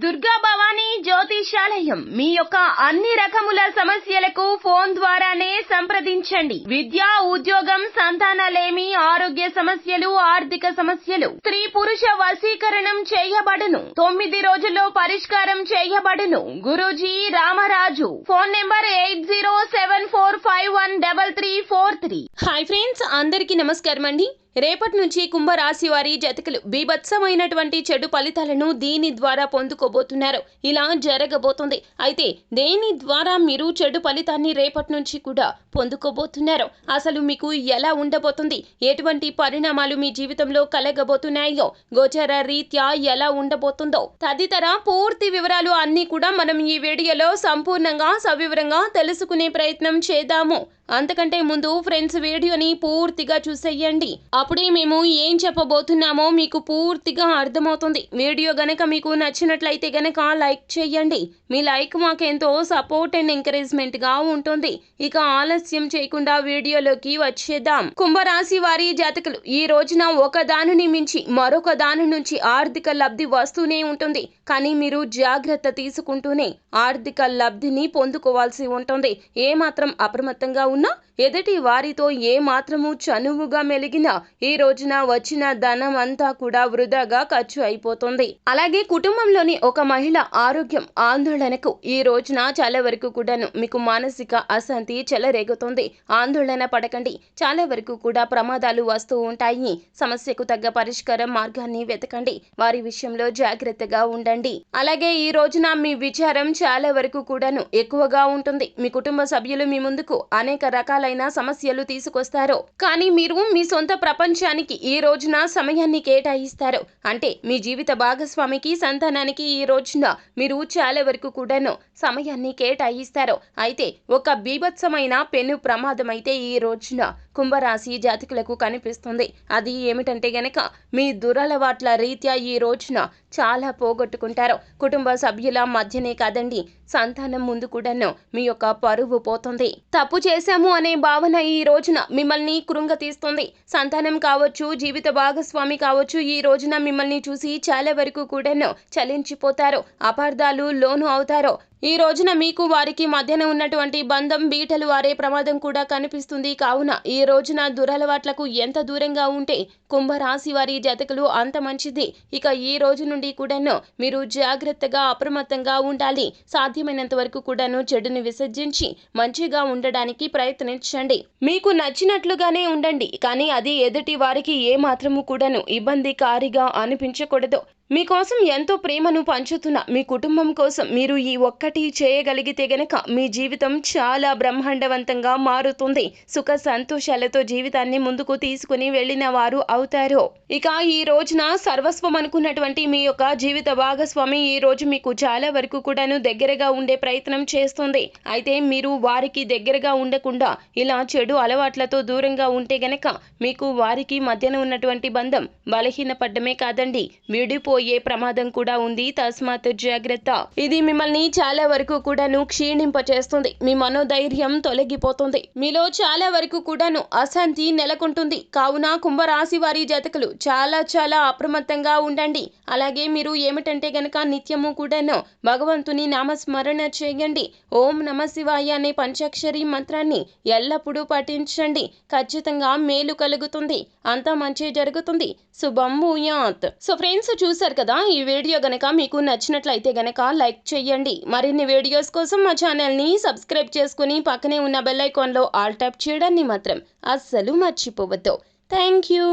దుర్గా భవానీ జ్యోతిషాలయం మీ యొక్క అన్ని రకముల సమస్యలకు ఫోన్ ద్వారానే సంప్రదించండి. విద్య, ఉద్యోగం, సంతానలేమి, ఆరోగ్య సమస్యలు, ఆర్థిక సమస్యలు, స్త్రీ పురుష వశీకరణం చేయబడును. 9 రోజుల్లో పరిష్కారం చేయబడును. Guruji Ramaraju. Phone number 8074513343. Hi friends, అందరికీ నమస్కారం అండి. రేపటి నుంచి కుంభరాశి వారి జాతకులు బీభత్సమైనటువంటి చెడు ఫలితాలను దీని ద్వారా పొందుకోబోతున్నారు. ఇలా జరగబోతుంది. అయితే దేని ద్వారా మీరు చెడు ఫలితాన్ని రేపటి నుంచి కూడా పొందుకోబోతున్నారు, అసలు మీకు ఎలా ఉండబోతుంది, ఎటువంటి పరిణామాలు మీ జీవితంలో కలగబోతున్నాయో, గోచర రీత్యా ఎలా ఉండబోతుందో తదితర పూర్తి వివరాలు అన్నీ కూడా మనం ఈ వీడియోలో సంపూర్ణంగా సవివరంగా తెలుసుకునే ప్రయత్నం చేద్దాము. అంతకంటే ముందు ఫ్రెండ్స్, వీడియోని పూర్తిగా చూసేయండి. అప్పుడే మేము ఏం చెప్పబోతున్నామో మీకు పూర్తిగా అర్థమవుతుంది. వీడియో గనక మీకు నచ్చినట్లయితే గనక లైక్ చేయండి. మీ లైక్ మాకెంతో సపోర్ట్ అండ్ ఎంకరేజ్మెంట్ గా ఉంటుంది. ఇక ఆలస్యం చేయకుండా వీడియోలోకి వచ్చేద్దాం. కుంభరాశి వారి జాతకులు ఈ రోజున ఒక దానిని మించి మరొక దాని నుంచి ఆర్థిక లబ్ధి వస్తూనే ఉంటుంది. కానీ మీరు జాగ్రత్త తీసుకుంటూనే ఆర్థిక లబ్ధిని పొందుకోవాల్సి ఉంటుంది. ఏమాత్రం అప్రమత్తంగా ఉన్నా, ఎదుటి వారితో ఏ మాత్రము చనువుగా మెలిగినా ఈ రోజున వచ్చిన ధనం అంతా కూడా వృధాగా ఖర్చు అయిపోతుంది. అలాగే కుటుంబంలోని ఒక మహిళ ఆరోగ్యం ఆందోళనకు ఈ రోజున చాలా వరకు కూడాను మీకు మానసిక అశాంతి చెలరేగుతుంది. ఆందోళన పడకండి. చాలా వరకు కూడా ప్రమాదాలు వస్తూ ఉంటాయి. సమస్యకు తగ్గ పరిష్కారం మార్గాన్ని వెతకండి. వారి విషయంలో జాగ్రత్తగా ఉండండి. అలాగే ఈ రోజున మీ విచారం చాలా వరకు కూడాను ఎక్కువగా ఉంటుంది. మీ కుటుంబ సభ్యులు మీ ముందుకు అనేక రకాలైన సమస్యలు తీసుకొస్తారు. కానీ మీరు మీ సొంత ప్రపంచానికి ఈ రోజున సమయాన్ని కేటాయిస్తారు. అంటే మీ జీవిత భాగస్వామికి, సంతానానికి ఈ రోజున మీరు చాలా వరకు కూడాను సమయాన్ని కేటాయిస్తారు. అయితే ఒక బీభత్సమైన పెను ప్రమాదం అయితే ఈ రోజున కుంభరాశి జాతకులకు కనిపిస్తుంది. అది ఏమిటంటే గనక మీ దురలవాట్ల రీత్యా ఈ రోజున చాలా పోగొట్టుకుంటారు. కుటుంబ సభ్యుల మధ్యనే కాదండి, సంతానం ముందు కూడాను మీ యొక్క పరువు పోతుంది. తప్పు చేశాము అనే భావన ఈ రోజున మిమ్మల్ని కృంగతీస్తుంది. సంతానం కావచ్చు, జీవిత భాగస్వామి కావచ్చు, ఈ రోజున మిమ్మల్ని చూసి చాలా వరకు కూడాను చలించిపోతారు. అపార్థాలు లోను అవుతారు. ఈ రోజున మీకు వారికి మధ్యన ఉన్నటువంటి బంధం బీటలు వారే ప్రమాదం కూడా కనిపిస్తుంది. కావున ఈ రోజున దురలవాట్లకు ఎంత దూరంగా ఉంటే కుంభరాశి వారి జాతకులు అంత మంచిది. ఇక ఈ రోజు నుండి కూడాను మీరు జాగ్రత్తగా అప్రమత్తంగా ఉండాలి. సాధ్యమైనంత వరకు కూడాను చెడుని విసర్జించి మంచిగా ఉండడానికి ప్రయత్నించండి. మీకు నచ్చినట్లుగానే ఉండండి, కానీ అది ఎదుటి వారికి ఏ మాత్రము కూడాను ఇబ్బందికారిగా అనిపించకూడదు. మీకోసం ఎంతో ప్రేమను పంచుతున్న మీ కుటుంబం కోసం మీరు ఈ ఒక్కటి చేయగలిగితే గనక మీ జీవితం చాలా బ్రహ్మాండవంతంగా మారుతుంది. సుఖ సంతోషాలతో జీవితాన్ని ముందుకు తీసుకుని వెళ్ళిన వారు అవుతారు. ఇక ఈ రోజున సర్వస్వం అనుకున్నటువంటి మీ యొక్క జీవిత భాగస్వామి ఈ రోజు మీకు చాలా వరకు కూడాను దగ్గరగా ఉండే ప్రయత్నం చేస్తుంది. అయితే మీరు వారికి దగ్గరగా ఉండకుండా ఇలా చెడు అలవాట్లతో దూరంగా ఉంటే గనక మీకు వారికి మధ్యన ఉన్నటువంటి బంధం బలహీనపడ్డమే కాదండి, విడిపోయే ప్రమాదం కూడా ఉంది. తస్మాత్ జాగ్రత్త. ఇది మిమ్మల్ని చాలా వరకు కూడాను క్షీణింపచేస్తుంది. మీ మనోధైర్యం తొలగిపోతుంది. మీలో చాలా వరకు కూడాను అశాంతి నెలకొంటుంది. కావున కుంభరాశి వారి జాతకులు చాలా చాలా అప్రమత్తంగా ఉండండి. అలాగే మీరు ఏమిటంటే గనక నిత్యము కూడాను భగవంతుని నామస్మరణ చేయండి. ఓం నమ శివాయ అనే పంచాక్షరి మంత్రాన్ని ఎల్లప్పుడూ పఠించండి. ఖచ్చితంగా మేలు కలుగుతుంది. అంతా మంచి జరుగుతుంది. శుభం భూయాత్. సో ఫ్రెండ్స్, చూసారు కదా, ఈ వీడియో గనక మీకు నచ్చినట్లయితే గనక లైక్ చేయండి. మరిన్ని వీడియోస్ కోసం మా ఛానల్ ని సబ్స్క్రైబ్ చేసుకుని పక్కనే ఉన్న బెల్ ఐకాన్ లో ఆల్ ట్యాప్ చేయడాన్ని మాత్రం అస్సలు మర్చిపోవద్దు. Thank you.